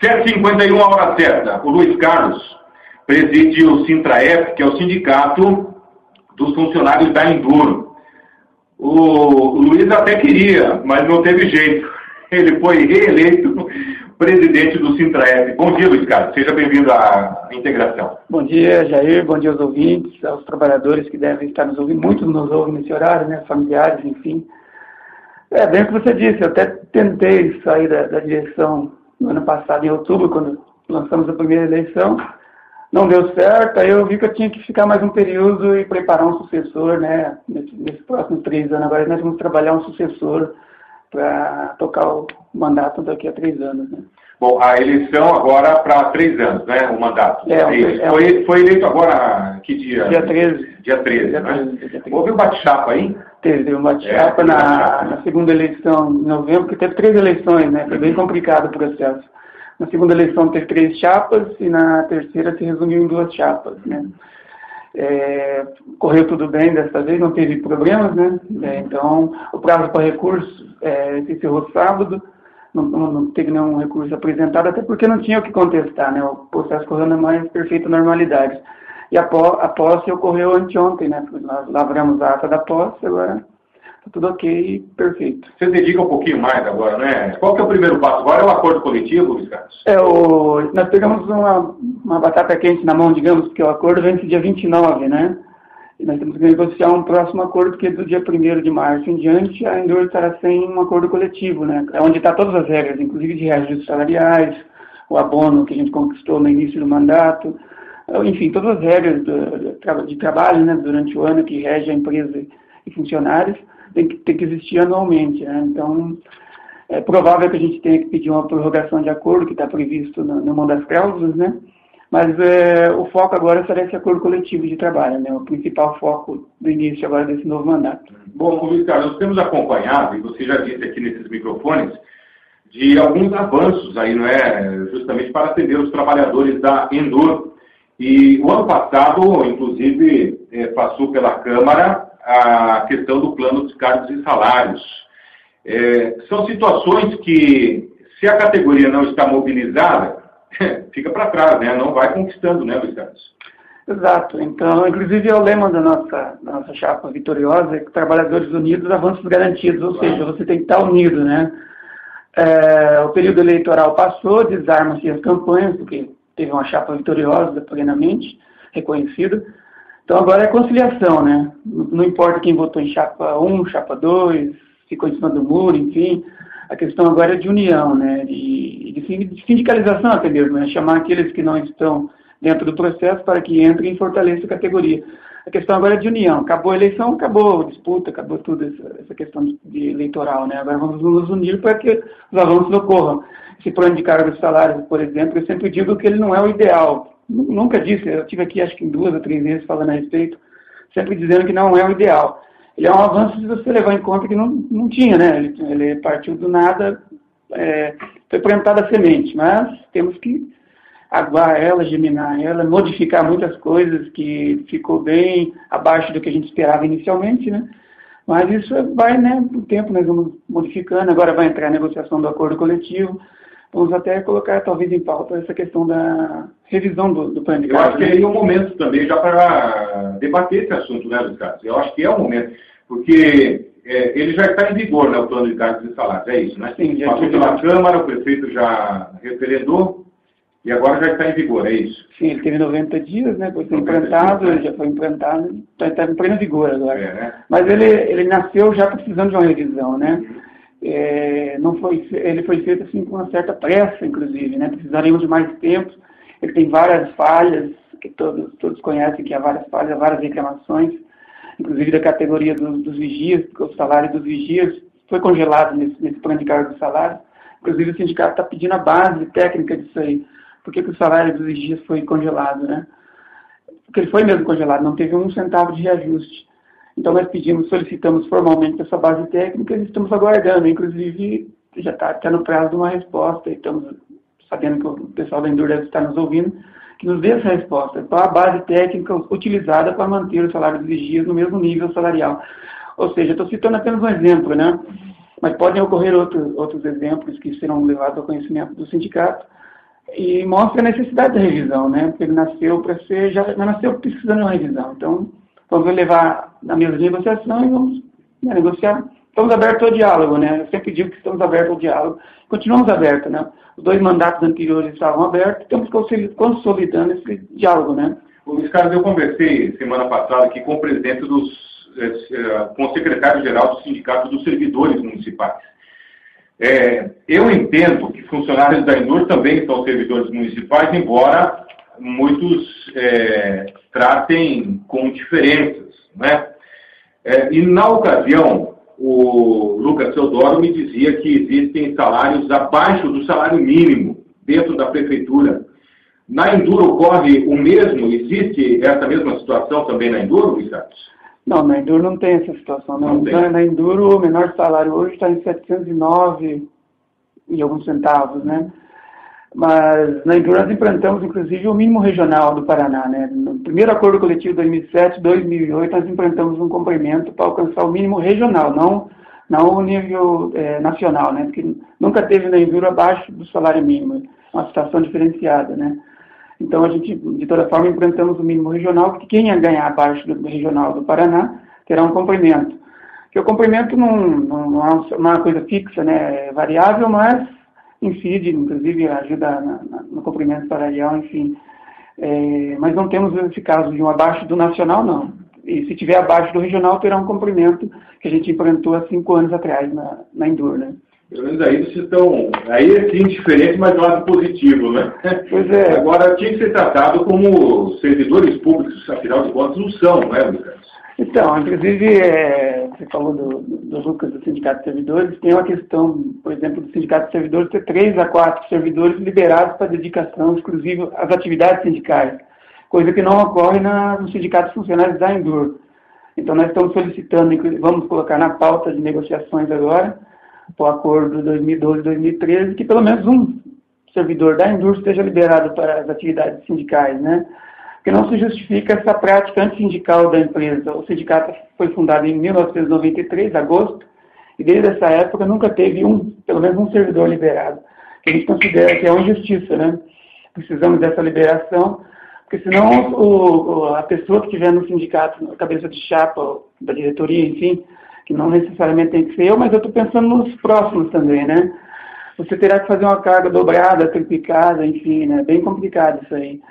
7h51, a hora certa. O Luiz Carlos preside o Sintraef, que é o sindicato dos funcionários da Enduro. O Luiz até queria, mas não teve jeito. Ele foi reeleito presidente do Sintraef. Bom dia, Luiz Carlos. Seja bem-vindo à integração. Bom dia, Jair. Bom dia aos ouvintes, aos trabalhadores que devem estar nos ouvindo. Muitos nos ouvem nesse horário, né? Familiares, enfim. É bem o que você disse. Eu até tentei sair da direção no ano passado, em outubro, quando lançamos a primeira eleição. Não deu certo. Aí eu vi que eu tinha que ficar mais um período e preparar um sucessor, né? Nesses próximos 3 anos. Agora nós vamos trabalhar um sucessor para tocar o mandato daqui a 3 anos, né? Bom, a eleição agora para 3 anos, né? O mandato. Foi eleito agora, que dia? Dia 13. Dia 13, né? Houve um bate-chapa aí? Teve um bate-chapa na segunda eleição, em novembro, que teve 3 eleições, né? Foi bem complicado o processo. Na segunda eleição teve 3 chapas e na terceira se resumiu em 2 chapas, né? Correu tudo bem dessa vez, não teve problemas, né? Então, o prazo para recurso se encerrou sábado, não teve nenhum recurso apresentado, até porque não tinha o que contestar, né? O processo correu na mais perfeita normalidade. E a posse ocorreu anteontem, né? Nós lavramos a ata da posse, agora está tudo ok, perfeito. Você dedica um pouquinho mais agora, né? Qual que é o primeiro passo? Agora é o acordo coletivo, Luiz Carlos? Nós pegamos uma batata quente na mão, digamos, porque o acordo vence dia 29, né? E nós temos que negociar um próximo acordo, porque do dia 1º de março em diante, a Enduro estará sem um acordo coletivo, né? É onde está todas as regras, inclusive de reajustes salariais, o abono que a gente conquistou no início do mandato, enfim, todas as regras de trabalho, né, durante o ano que rege a empresa e funcionários, tem que existir anualmente, né? Então, é provável que a gente tenha que pedir uma prorrogação de acordo, que está previsto numa das cláusulas, né? Mas o foco agora será esse acordo coletivo de trabalho, né? O principal foco do início agora desse novo mandato. Bom, Luiz Carlos, nós temos acompanhado, e você já disse aqui nesses microfones, de alguns avanços aí, não é? Justamente para atender os trabalhadores da Enduro. E o ano passado, inclusive, passou pela Câmara a questão do plano dos cargos e salários. São situações que, se a categoria não está mobilizada, fica para trás, né? Não vai conquistando, né, Luiz Carlos? Exato. Então, inclusive, é o lema da nossa chapa vitoriosa, é que trabalhadores unidos, avanços garantidos, ou seja, você tem que estar unido, né? O período eleitoral passou, desarma-se as campanhas, porque teve uma chapa vitoriosa plenamente reconhecida. Então agora é conciliação, né? Não importa quem votou em chapa 1, chapa 2, ficou em cima do muro, enfim. A questão agora é de união, né? De sindicalização até mesmo, né? Chamar aqueles que não estão dentro do processo para que entrem e fortaleçam a categoria. A questão agora é de união. Acabou a eleição, acabou a disputa, acabou tudo essa questão de eleitoral, né? Agora vamos nos unir para que os avanços ocorram. Esse plano de cargos e salários, por exemplo, eu sempre digo que ele não é o ideal. Nunca disse, eu estive aqui acho que em 2 ou 3 vezes falando a respeito, sempre dizendo que não é o ideal. Ele é um avanço se você levar em conta que não tinha, né? Ele partiu do nada, foi plantada a semente, mas temos que aguar ela, germinar ela, modificar muitas coisas que ficou bem abaixo do que a gente esperava inicialmente, né? Mas isso vai, né, com o tempo nós vamos modificando, agora vai entrar a negociação do acordo coletivo, vamos até colocar talvez em pauta essa questão da revisão do plano de cargos. Eu acho que é um momento também já para debater esse assunto, né, Luiz Carlos? Eu acho que é o momento, porque ele já está em vigor, né, o plano de cargos e salários, é isso, né? Sim, passou pela Câmara, o prefeito já referendou, e agora já está em vigor, é isso? Sim, ele teve 90 dias, né? Foi implantado, ele já foi implantado, está em pleno vigor agora. Né? Mas ele nasceu já precisando de uma revisão, né? Ele foi feito assim com uma certa pressa, inclusive, né? Precisaríamos de mais tempo. Ele tem várias falhas, que todos conhecem que há várias falhas, várias reclamações, inclusive da categoria dos vigias, porque o salário dos vigias foi congelado nesse plano de cargo de salário. Inclusive o sindicato está pedindo a base técnica disso aí. Por que o salário dos vigias foi congelado, né? Porque ele foi mesmo congelado, não teve 1 centavo de reajuste. Então nós solicitamos formalmente essa base técnica e estamos aguardando. Inclusive, já está no prazo de uma resposta, e estamos sabendo que o pessoal da Enduro deve estar nos ouvindo, que nos dê essa resposta. Qual a base técnica utilizada para manter o salário dos vigias no mesmo nível salarial? Ou seja, estou citando apenas um exemplo, né? Mas podem ocorrer outros exemplos que serão levados ao conhecimento do sindicato. e mostra a necessidade da revisão, né? Porque ele nasceu para ser, já nasceu precisando de uma revisão. Então, vamos levar na mesa de negociação e vamos negociar. Estamos abertos ao diálogo, né? Eu sempre digo que estamos abertos ao diálogo. Continuamos abertos, né? Os 2 mandatos anteriores estavam abertos, estamos consolidando esse diálogo, né? Luiz Carlos, eu conversei semana passada aqui com o presidente com o secretário-geral do Sindicato dos Servidores Municipais. Eu entendo que funcionários da Endur também são servidores municipais, embora muitos tratem com diferenças, né? E na ocasião, o Lucas Teodoro me dizia que existem salários abaixo do salário mínimo dentro da prefeitura. Na Endur ocorre o mesmo? Existe essa mesma situação também na Endur, Luiz Carlos? Não, na Endur não tem essa situação. Não tem. Na Endur o menor salário hoje está em 709 e alguns centavos, né? Mas na Endur nós implantamos, inclusive, o mínimo regional do Paraná, né? No primeiro acordo coletivo de 2007-2008, nós implantamos um complemento para alcançar o mínimo regional, não o nível nacional, né? Porque nunca teve na Endur abaixo do salário mínimo, uma situação diferenciada, né? Então, a gente, de toda forma, implantamos o mínimo regional, porque quem ia ganhar abaixo do regional do Paraná terá um complemento. Que o complemento não é uma coisa fixa, né? É variável, mas incide, inclusive ajuda no complemento salarial, enfim. Mas não temos esse caso de um abaixo do nacional, não. E se tiver abaixo do regional, terá um complemento que a gente implantou há 5 anos atrás na Endur, né? Pelo menos aí vocês estão... Aí é sim diferente, mas do lado positivo, né? Pois é. Agora, tinha que ser tratado como servidores públicos, afinal de contas, não são, não é, Lucas? Então, inclusive, você falou do Lucas, do Sindicato de Servidores, tem uma questão, por exemplo, do Sindicato de Servidores ter 3 a 4 servidores liberados para dedicação exclusiva às atividades sindicais, coisa que não ocorre no Sindicato de Funcionários da Endur. Então, nós estamos solicitando, vamos colocar na pauta de negociações agora, para o acordo 2012-2013, que pelo menos um servidor da Endur esteja liberado para as atividades sindicais, né? Porque não se justifica essa prática antissindical da empresa. O sindicato foi fundado em 1993, agosto, e desde essa época nunca teve pelo menos um servidor liberado, que a gente considera que é uma injustiça, né? Precisamos dessa liberação, porque senão a pessoa que estiver no sindicato, na cabeça de chapa, da diretoria, enfim, que não necessariamente tem que ser eu, mas eu estou pensando nos próximos também, né? Você terá que fazer uma carga dobrada, triplicada, enfim, né? Bem complicado isso aí.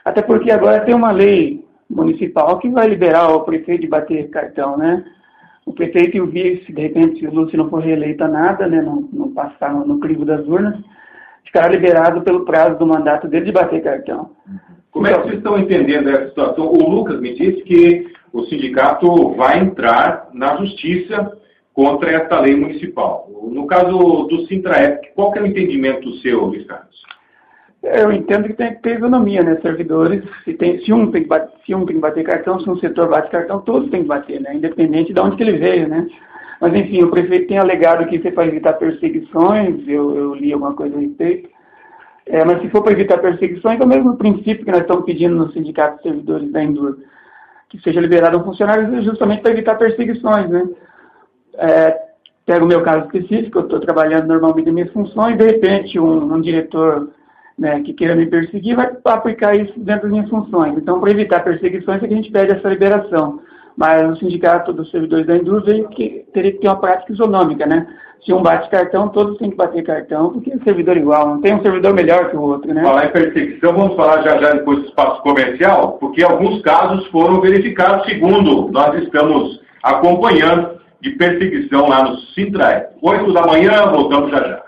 Até porque agora tem uma lei municipal que vai liberar o prefeito de bater cartão, né? O prefeito e o vice, de repente, se o Lúcio não for reeleito a nada, né? Não passar no crivo das urnas, ficará liberado pelo prazo do mandato dele de bater cartão. Como é que vocês estão entendendo essa situação? O Lucas me disse que o sindicato vai entrar na justiça contra essa lei municipal. No caso do Sintraep, qual que é o entendimento seu, Luiz Carlos? Eu entendo que tem que ter isonomia, né? Servidores, se um tem que bater cartão, se um setor bate cartão, todos têm que bater, né? Independente de onde que ele veio, né? Mas, enfim, o prefeito tem alegado que isso é para evitar perseguições, eu li alguma coisa a respeito. Mas se for para evitar perseguições, é o mesmo princípio que nós estamos pedindo no Sindicato de Servidores da Endur, que seja liberado um funcionário justamente para evitar perseguições, né? Pego o meu caso específico, eu estou trabalhando normalmente nas minhas funções, de repente um diretor, né, que queira me perseguir vai aplicar isso dentro das minhas funções. Então, para evitar perseguições, é que a gente pede essa liberação. Mas o Sindicato dos Servidores da Endur veio que teria que ter uma prática isonômica, né? Se um bate cartão, todos têm que bater cartão, porque é servidor igual, não tem um servidor melhor que o outro, né? Falar em perseguição, vamos falar já depois do espaço comercial, porque alguns casos foram verificados, segundo nós estamos acompanhando, de perseguição lá no Sintraep. 8 da manhã, voltamos já.